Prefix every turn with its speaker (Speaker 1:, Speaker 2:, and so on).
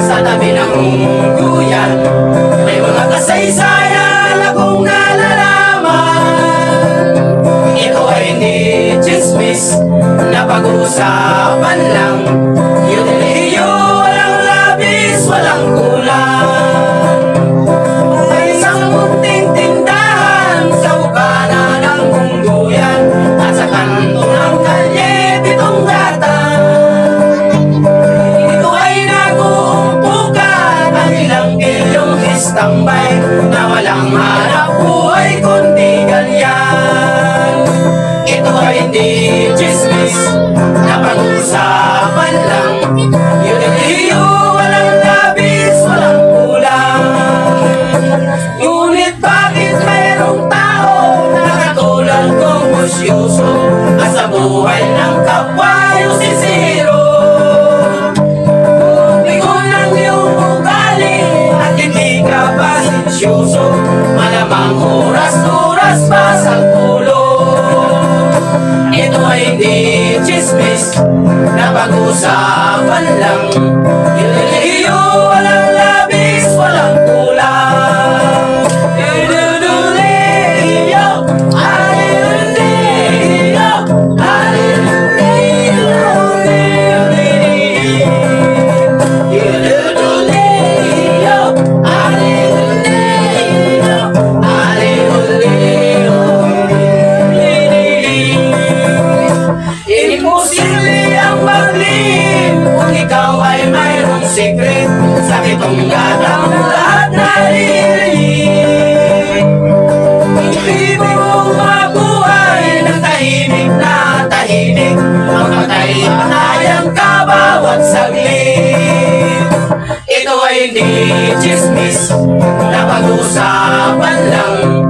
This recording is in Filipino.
Speaker 1: Sa tabi ng guyan, may mga kasaysayan akong nalalaman. Ito ay hindi chismis na pag-uusapan lang. Yudiliyo, walang labis, walang kulang. May isang munting tindahan sa bukana ng Bungguyan, at sa kanto ng kalye, pitong gatan. Tambay na walang hanap buhay kundi ganyan. Ito ay hindi chismis na pag-usapan lang. Yudiliyo, walang labis, walang kulang. Ngunit bakit mayroong tao na katulad kong musyoso at sa buhay ng kapwa yung sisiro? Malamang oras-oras pa sa ulo. Ito ay hindi chismis na pag-usapan lang. Yudiliyo, walang labis, walang kulang. Yudiliyo, aliliyo, aliliyo, yudiliyo, imposible ang maglihim kung ikaw ay mayroong secret. Sa itong gatang lahat naririnig. Ibig mong mabuhay ng tahimik na tahimik, mamatay-patayan ka bawat saglit. Ito ay hindi chismis na pag-usapan lang.